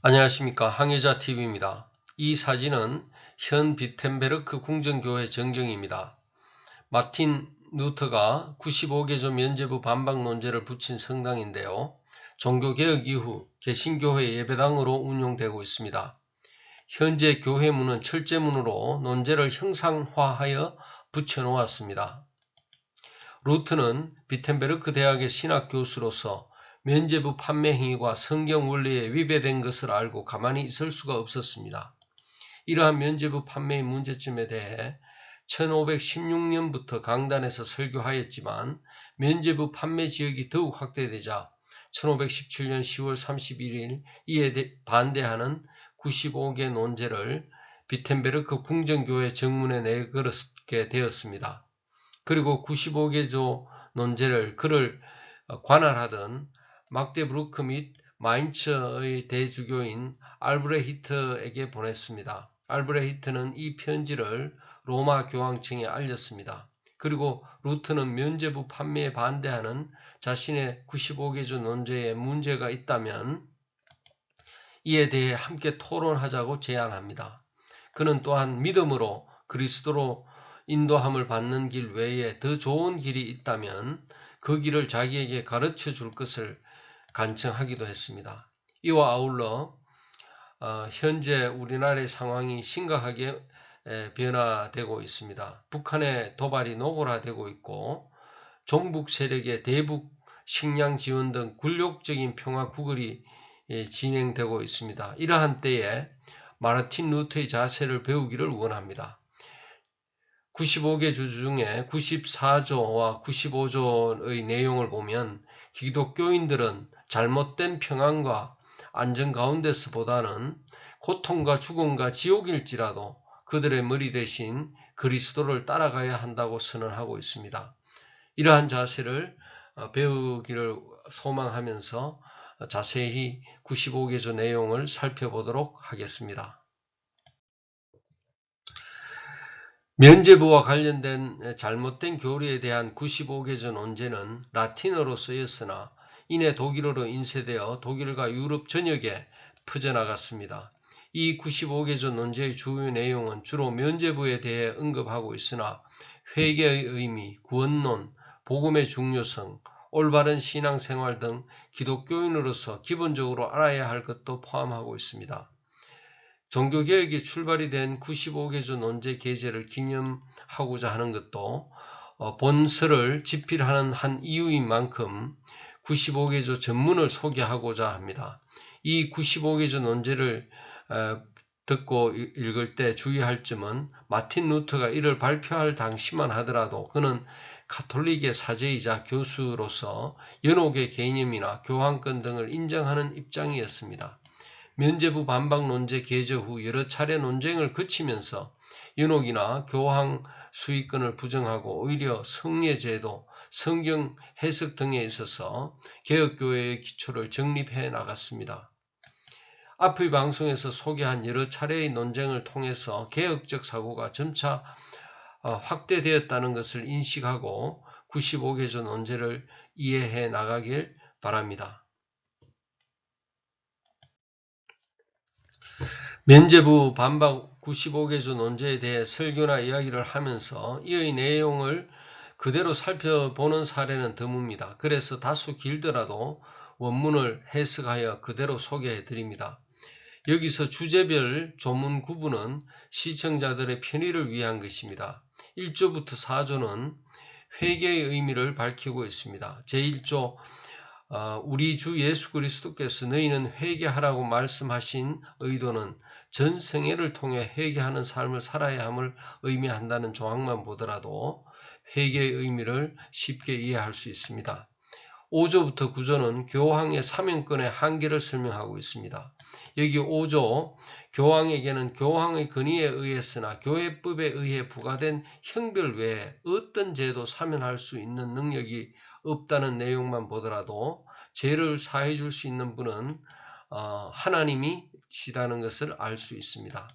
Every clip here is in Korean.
안녕하십니까, 항해자TV입니다. 이 사진은 현 비텐베르크 궁정교회 전경입니다. 마틴 루터가 95개조 면죄부 반박 논제를 붙인 성당인데요. 종교개혁 이후 개신교회 예배당으로 운용되고 있습니다. 현재 교회문은 철제문으로 논제를 형상화하여 붙여놓았습니다. 루트는 비텐베르크 대학의 신학 교수로서 면죄부 판매 행위가 성경 원리에 위배된 것을 알고 가만히 있을 수가 없었습니다. 이러한 면죄부 판매의 문제점에 대해 1516년부터 강단에서 설교하였지만 면죄부 판매 지역이 더욱 확대되자 1517년 10월 31일 이에 반대하는 95개 논제를 비텐베르크 궁정교회 정문에 내걸게 되었습니다. 그리고 95개조 논제를 그를 관할하던 막데부르크 및 마인츠의 대주교인 알브레히트에게 보냈습니다. 알브레히트는 이 편지를 로마 교황청에 알렸습니다. 그리고 루트는 면죄부 판매에 반대하는 자신의 95개조 논제에 문제가 있다면 이에 대해 함께 토론하자고 제안합니다. 그는 또한 믿음으로 그리스도로 인도함을 받는 길 외에 더 좋은 길이 있다면 그 길을 자기에게 가르쳐 줄 것을 간청하기도 했습니다. 이와 아울러 현재 우리나라의 상황이 심각하게 변화되고 있습니다. 북한의 도발이 노골화되고 있고 종북 세력의 대북 식량 지원 등 굴욕적인 평화 구걸이 진행되고 있습니다. 이러한 때에 마르틴 루터의 자세를 배우기를 원합니다. 95개 주 중에 94조와 95조의 내용을 보면 기독교인들은 잘못된 평안과 안전 가운데서보다는 고통과 죽음과 지옥일지라도 그들의 머리 대신 그리스도를 따라가야 한다고 선언하고 있습니다. 이러한 자세를 배우기를 소망하면서 자세히 95개조 내용을 살펴보도록 하겠습니다. 면죄부와 관련된 잘못된 교리에 대한 95개조 논제는 라틴어로 쓰였으나 이내 독일어로 인쇄되어 독일과 유럽 전역에 퍼져나갔습니다. 이 95개조 논제의 주요 내용은 주로 면죄부에 대해 언급하고 있으나 회개의 의미, 구원론, 복음의 중요성, 올바른 신앙생활 등 기독교인으로서 기본적으로 알아야 할 것도 포함하고 있습니다. 종교개혁이 출발이 된 95개조 논제 게재를 기념하고자 하는 것도 본서를 집필하는 한 이유인 만큼 95개조 전문을 소개하고자 합니다. 이 95개조 논제를 듣고 읽을 때 주의할 점은 마틴 루터가 이를 발표할 당시만 하더라도 그는 가톨릭의 사제이자 교수로서 연옥의 개념이나 교황권 등을 인정하는 입장이었습니다. 면죄부 반박 논제 게재 후 여러 차례 논쟁을 거치면서 연옥이나 교황 수의권을 부정하고 오히려 성례제도, 성경 해석 등에 있어서 개혁교회의 기초를 정립해 나갔습니다. 앞의 방송에서 소개한 여러 차례의 논쟁을 통해서 개혁적 사고가 점차 확대되었다는 것을 인식하고 95개조 논제를 이해해 나가길 바랍니다. 면죄부 반박 95개조 논제에 대해 설교나 이야기를 하면서 이의 내용을 그대로 살펴보는 사례는 드뭅니다. 그래서 다소 길더라도 원문을 해석하여 그대로 소개해 드립니다. 여기서 주제별 조문 구분은 시청자들의 편의를 위한 것입니다. 1조부터 4조는 회개의 의미를 밝히고 있습니다. 제1조 우리 주 예수 그리스도께서 너희는 회개하라고 말씀하신 의도는 전 생애를 통해 회개하는 삶을 살아야 함을 의미한다는 조항만 보더라도 회개의 의미를 쉽게 이해할 수 있습니다. 5조부터 9조는 교황의 사명권의 한계를 설명하고 있습니다. 여기 5조 교황에게는 교황의 권위에 의했으나 교회법에 의해 부과된 형별 외에 어떤 죄도 사면할 수 있는 능력이 없다는 내용만 보더라도 죄를 사해 줄 수 있는 분은 하나님이시다는 것을 알 수 있습니다.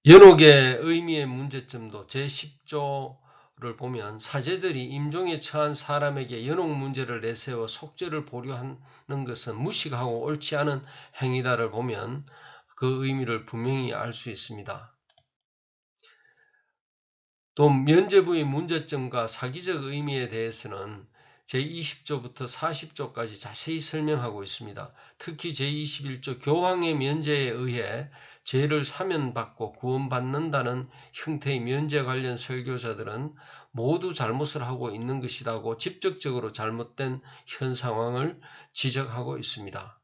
연옥의 의미의 문제점도 제10조로 보면 사제들이 임종에 처한 사람에게 연옥 문제를 내세워 속죄를 보류하는 것은 무식하고 옳지 않은 행위다를 보면 그 의미를 분명히 알 수 있습니다. 또 면죄부의 문제점과 사기적 의미에 대해서는 제20조부터 40조까지 자세히 설명하고 있습니다. 특히 제21조 교황의 면제에 의해 죄를 사면받고 구원받는다는 형태의 면제 관련 설교자들은 모두 잘못을 하고 있는 것이라고 직접적으로 잘못된 현 상황을 지적하고 있습니다.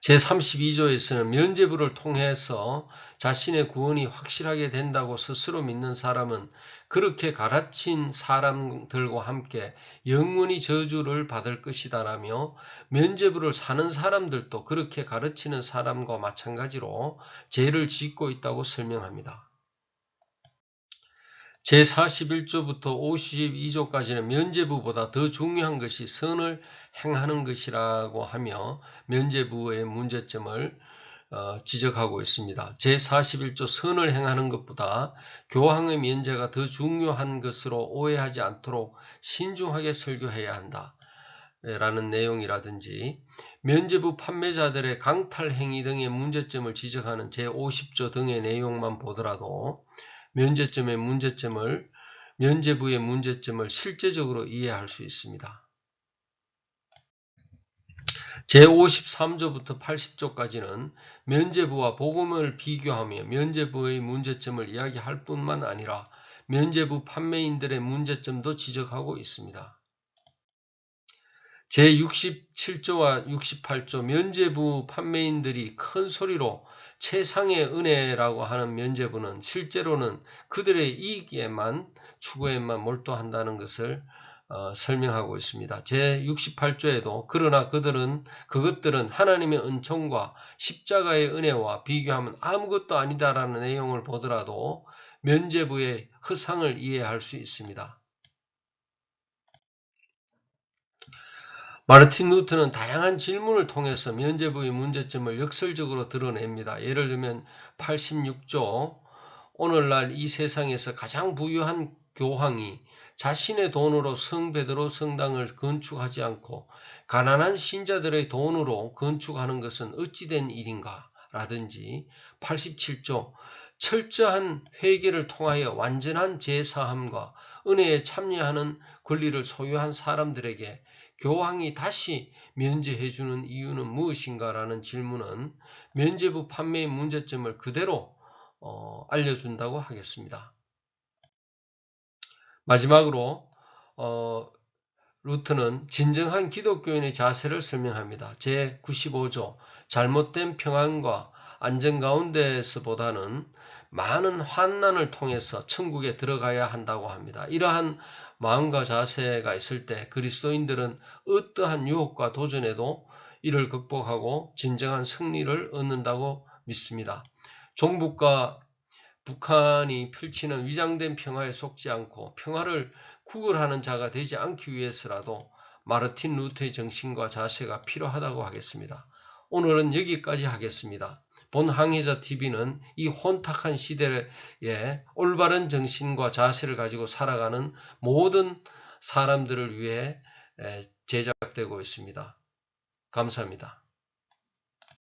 제32조에서는 면죄부를 통해서 자신의 구원이 확실하게 된다고 스스로 믿는 사람은 그렇게 가르친 사람들과 함께 영원히 저주를 받을 것이다라며 면죄부를 사는 사람들도 그렇게 가르치는 사람과 마찬가지로 죄를 짓고 있다고 설명합니다. 제41조부터 52조까지는 면죄부보다 더 중요한 것이 선을 행하는 것이라고 하며 면죄부의 문제점을 지적하고 있습니다. 제41조 선을 행하는 것보다 교황의 면제가 더 중요한 것으로 오해하지 않도록 신중하게 설교해야 한다. 라는 내용이라든지 면죄부 판매자들의 강탈 행위 등의 문제점을 지적하는 제50조 등의 내용만 보더라도 면죄부의 문제점을 실제적으로 이해할 수 있습니다. 제53조부터 80조까지는 면죄부와 복음을 비교하며 면죄부의 문제점을 이야기할 뿐만 아니라 면죄부 판매인들의 문제점도 지적하고 있습니다. 제67조와 68조 면죄부 판매인들이 큰 소리로 최상의 은혜라고 하는 면죄부는 실제로는 그들의 이익에만 추구에만 몰두한다는 것을 설명하고 있습니다. 제68조에도 그러나 그것들은 하나님의 은총과 십자가의 은혜와 비교하면 아무것도 아니다라는 내용을 보더라도 면죄부의 허상을 이해할 수 있습니다. 마르틴 루터는 다양한 질문을 통해서 면죄부의 문제점을 역설적으로 드러냅니다. 예를 들면 86조 오늘날 이 세상에서 가장 부유한 교황이 자신의 돈으로 성 베드로 성당을 건축하지 않고 가난한 신자들의 돈으로 건축하는 것은 어찌된 일인가? 라든지 87조 철저한 회개를 통하여 완전한 제사함과 은혜에 참여하는 권리를 소유한 사람들에게 교황이 다시 면제해주는 이유는 무엇인가라는 질문은 면죄부 판매의 문제점을 그대로 알려준다고 하겠습니다. 마지막으로 루터는 진정한 기독교인의 자세를 설명합니다. 제95조 잘못된 평안과 안전 가운데서보다는 많은 환난을 통해서 천국에 들어가야 한다고 합니다. 이러한 마음과 자세가 있을 때 그리스도인들은 어떠한 유혹과 도전에도 이를 극복하고 진정한 승리를 얻는다고 믿습니다. 종북과 북한이 펼치는 위장된 평화에 속지 않고 평화를 구걸하는 자가 되지 않기 위해서라도 마르틴 루터의 정신과 자세가 필요하다고 하겠습니다. 오늘은 여기까지 하겠습니다. 본 항해자TV는 이 혼탁한 시대에 올바른 정신과 자세를 가지고 살아가는 모든 사람들을 위해 제작되고 있습니다. 감사합니다.